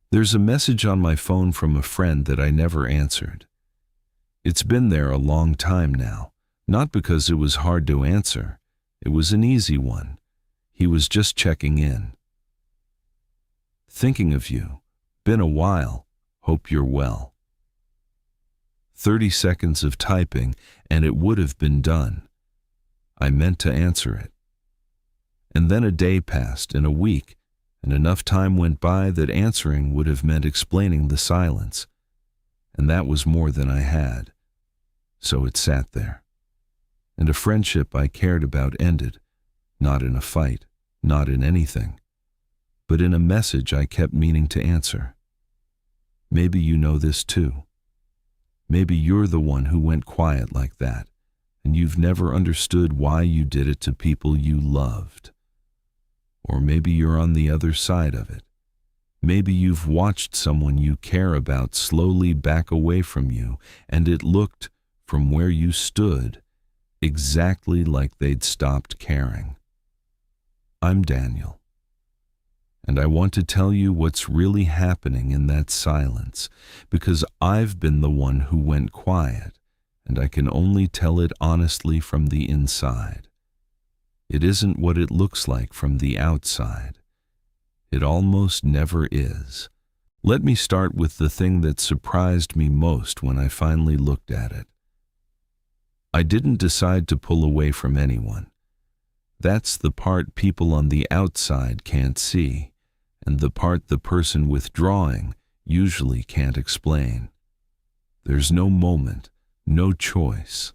There's a message on my phone from a friend that I never answered. It's been there a long time now, not because it was hard to answer. It was an easy one. He was just checking in. Thinking of you. Been a while. Hope you're well. 30 seconds of typing, and it would have been done. I meant to answer it. And then a day passed, and a week, and enough time went by that answering would have meant explaining the silence. And that was more than I had. So it sat there. And a friendship I cared about ended, not in a fight, not in anything, but in a message I kept meaning to answer. Maybe you know this too. Maybe you're the one who went quiet like that, and you've never understood why you did it to people you loved. Or maybe you're on the other side of it. Maybe you've watched someone you care about slowly back away from you, and it looked, from where you stood, exactly like they'd stopped caring. I'm Daniel, and I want to tell you what's really happening in that silence, because I've been the one who went quiet, and I can only tell it honestly from the inside. It isn't what it looks like from the outside. It almost never is. Let me start with the thing that surprised me most when I finally looked at it. I didn't decide to pull away from anyone. That's the part people on the outside can't see, and the part the person withdrawing usually can't explain. There's no moment, no choice.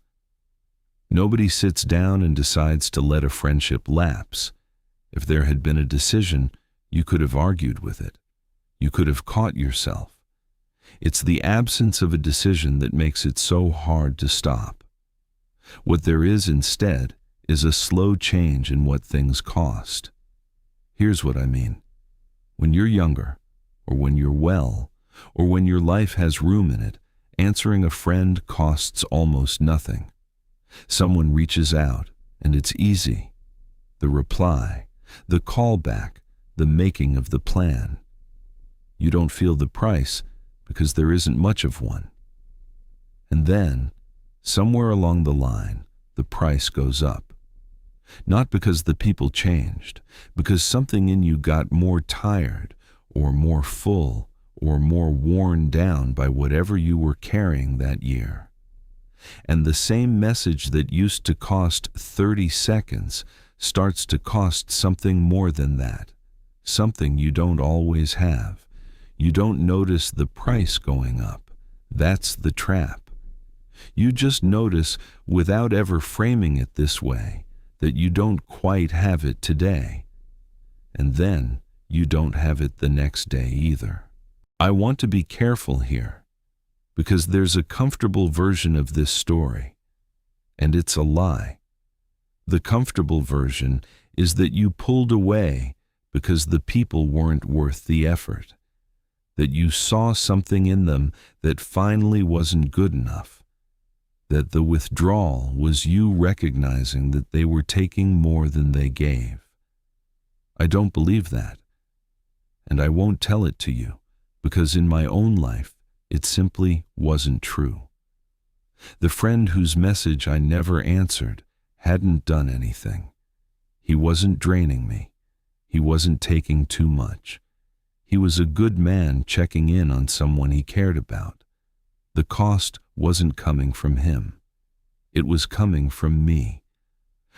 Nobody sits down and decides to let a friendship lapse. If there had been a decision, you could have argued with it. You could have caught yourself. It's the absence of a decision that makes it so hard to stop. What there is instead is a slow change in what things cost. Here's what I mean. When you're younger, or when you're well, or when your life has room in it, answering a friend costs almost nothing. Someone reaches out, and it's easy. The reply, the callback, the making of the plan. You don't feel the price because there isn't much of one. And then, somewhere along the line, the price goes up. Not because the people changed, because something in you got more tired, or more full, or more worn down by whatever you were carrying that year. And the same message that used to cost 30 seconds starts to cost something more than that, something you don't always have. You don't notice the price going up. That's the trap. You just notice, without ever framing it this way, that you don't quite have it today. And then you don't have it the next day either. I want to be careful here, because there's a comfortable version of this story, and it's a lie. The comfortable version is that you pulled away because the people weren't worth the effort, that you saw something in them that finally wasn't good enough, that the withdrawal was you recognizing that they were taking more than they gave. I don't believe that, and I won't tell it to you, because in my own life, it simply wasn't true. The friend whose message I never answered hadn't done anything. He wasn't draining me. He wasn't taking too much. He was a good man checking in on someone he cared about. The cost wasn't coming from him. It was coming from me,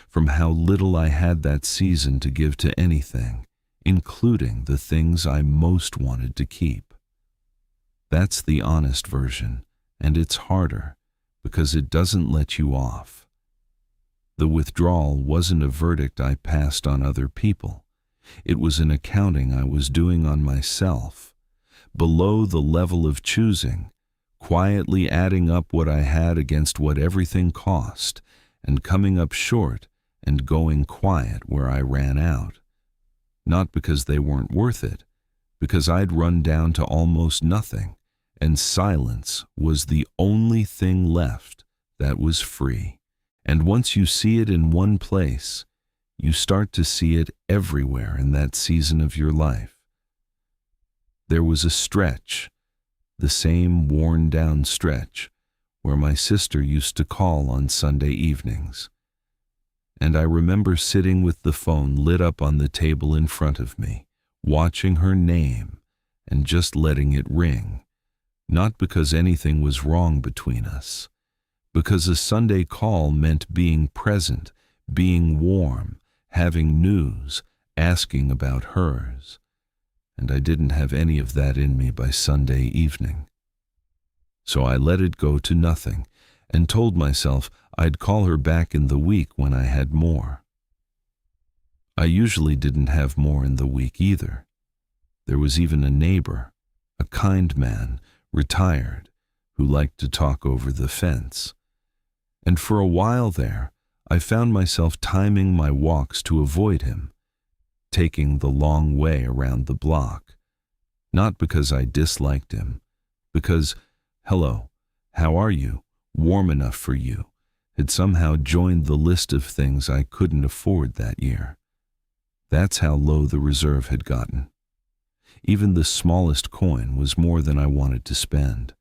from how little I had that season to give to anything, including the things I most wanted to keep. That's the honest version, and it's harder because it doesn't let you off. The withdrawal wasn't a verdict I passed on other people. It was an accounting I was doing on myself, below the level of choosing, quietly adding up what I had against what everything cost, and coming up short and going quiet where I ran out. Not because they weren't worth it, because I'd run down to almost nothing, and silence was the only thing left that was free. And once you see it in one place, you start to see it everywhere in that season of your life. There was a stretch, the same worn-down stretch, where my sister used to call on Sunday evenings. And I remember sitting with the phone lit up on the table in front of me, watching her name and just letting it ring, not because anything was wrong between us, because a Sunday call meant being present, being warm, having news, asking about hers. And I didn't have any of that in me by Sunday evening. So I let it go to nothing and told myself I'd call her back in the week when I had more. I usually didn't have more in the week either. There was even a neighbor, a kind man, retired, who liked to talk over the fence. And for a while there, I found myself timing my walks to avoid him, taking the long way around the block. Not because I disliked him, because, hello, how are you, warm enough for you, had somehow joined the list of things I couldn't afford that year. That's how low the reserve had gotten. Even the smallest coin was more than I wanted to spend.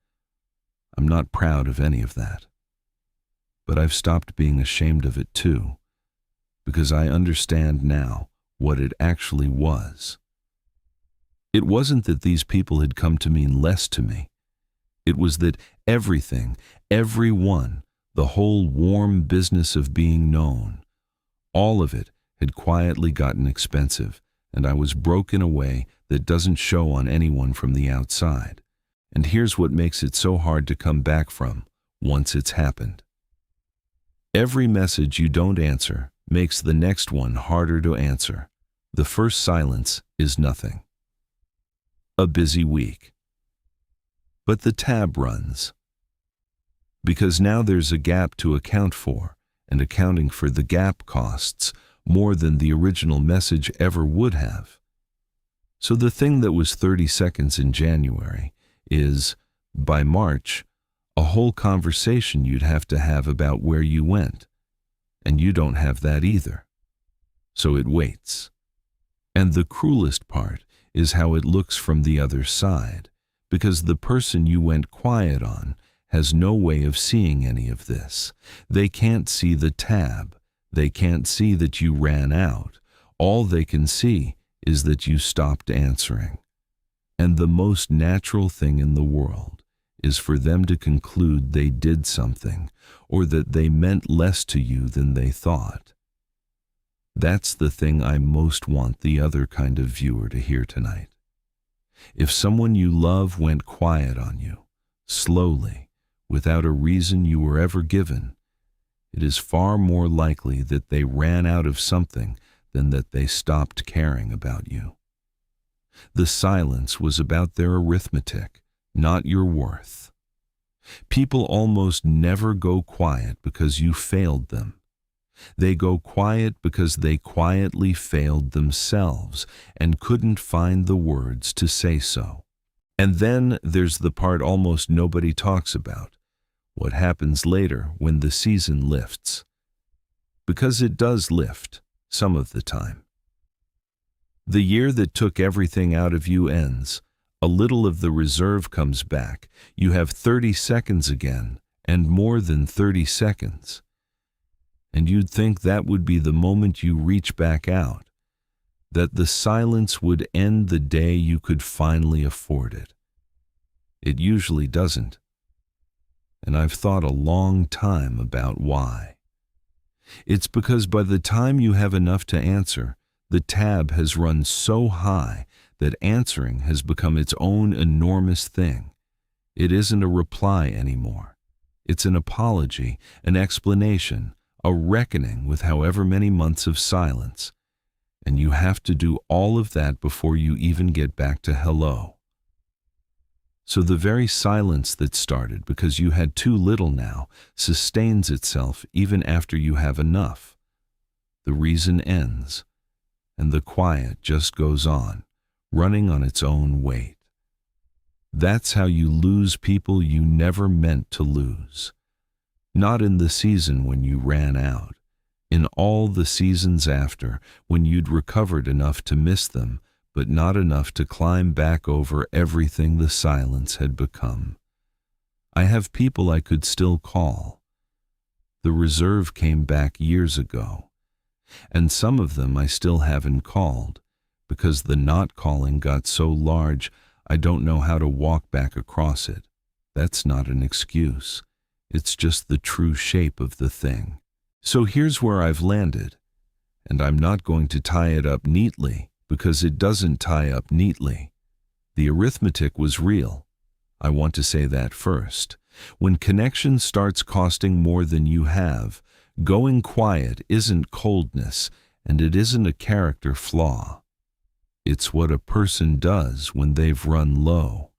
I'm not proud of any of that. But I've stopped being ashamed of it too, because I understand now what it actually was. It wasn't that these people had come to mean less to me. It was that everything, everyone, the whole warm business of being known, all of it had quietly gotten expensive, and I was broke in a way that doesn't show on anyone from the outside. And here's what makes it so hard to come back from once it's happened. Every message you don't answer makes the next one harder to answer. The first silence is nothing. A busy week. But the tab runs. Because now there's a gap to account for, and accounting for the gap costs more than the original message ever would have. So the thing that was 30 seconds in January is, by March, a whole conversation you'd have to have about where you went. And you don't have that either. So it waits. And the cruelest part is how it looks from the other side, because the person you went quiet on has no way of seeing any of this. They can't see the tab. They can't see that you ran out. All they can see is that you stopped answering. And the most natural thing in the world is for them to conclude they did something, or that they meant less to you than they thought. That's the thing I most want the other kind of viewer to hear tonight. If someone you love went quiet on you, slowly, without a reason you were ever given, it is far more likely that they ran out of something than that they stopped caring about you. The silence was about their arithmetic, not your worth. People almost never go quiet because you failed them. They go quiet because they quietly failed themselves and couldn't find the words to say so. And then there's the part almost nobody talks about, what happens later when the season lifts. Because it does lift, some of the time. The year that took everything out of you ends. A little of the reserve comes back. You have 30 seconds again, and more than 30 seconds. And you'd think that would be the moment you reach back out, that the silence would end the day you could finally afford it. It usually doesn't. And I've thought a long time about why. It's because by the time you have enough to answer, the tab has run so high that answering has become its own enormous thing. It isn't a reply anymore. It's an apology, an explanation, a reckoning with however many months of silence. And you have to do all of that before you even get back to hello. So the very silence that started because you had too little now sustains itself even after you have enough. The reason ends, and the quiet just goes on, running on its own weight. That's how you lose people you never meant to lose. Not in the season when you ran out, in all the seasons after, when you'd recovered enough to miss them, but not enough to climb back over everything the silence had become. I have people I could still call. The reserve came back years ago, and some of them I still haven't called, because the not calling got so large I don't know how to walk back across it. That's not an excuse. It's just the true shape of the thing. So here's where I've landed, and I'm not going to tie it up neatly, because it doesn't tie up neatly. The arithmetic was real. I want to say that first. When connection starts costing more than you have, going quiet isn't coldness, and it isn't a character flaw. It's what a person does when they've run low.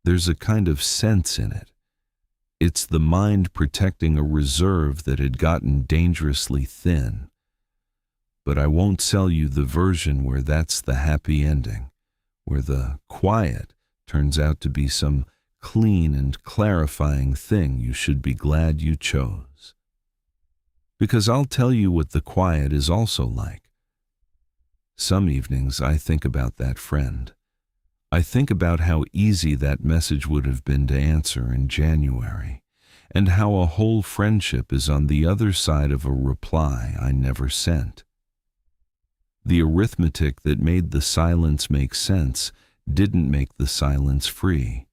There's a kind of sense in it. It's the mind protecting a reserve that had gotten dangerously thin. But I won't sell you the version where that's the happy ending, where the quiet turns out to be some clean and clarifying thing you should be glad you chose. Because I'll tell you what the quiet is also like. Some evenings I think about that friend. I think about how easy that message would have been to answer in January, and how a whole friendship is on the other side of a reply I never sent. The arithmetic that made the silence make sense didn't make the silence free.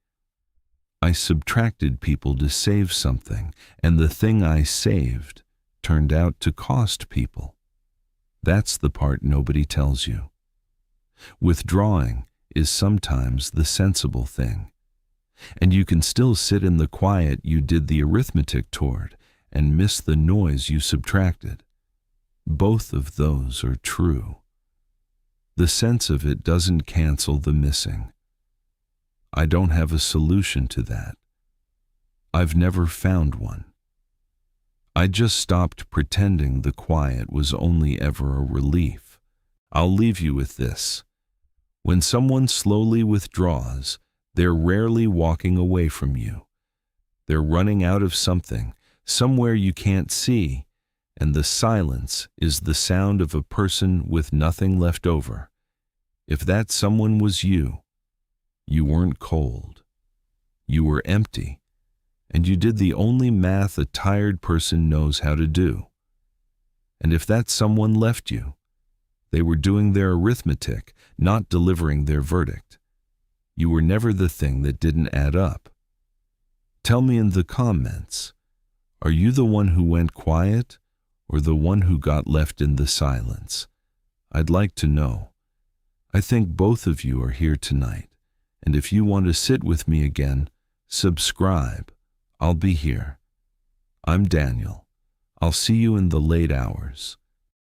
I subtracted people to save something, and the thing I saved turned out to cost people. That's the part nobody tells you. Withdrawing is sometimes the sensible thing, and you can still sit in the quiet you did the arithmetic toward and miss the noise you subtracted. Both of those are true. The sense of it doesn't cancel the missing. I don't have a solution to that. I've never found one. I just stopped pretending the quiet was only ever a relief. I'll leave you with this. When someone slowly withdraws, they're rarely walking away from you. They're running out of something, somewhere you can't see, and the silence is the sound of a person with nothing left over. If that someone was you weren't cold. You were empty, and you did the only math a tired person knows how to do. And if that someone left you, they were doing their arithmetic, not delivering their verdict. You were never the thing that didn't add up. Tell me in the comments, are you the one who went quiet, or the one who got left in the silence? I'd like to know. I think both of you are here tonight, and if you want to sit with me again, subscribe. I'll be here. I'm Daniel. I'll see you in the late hours.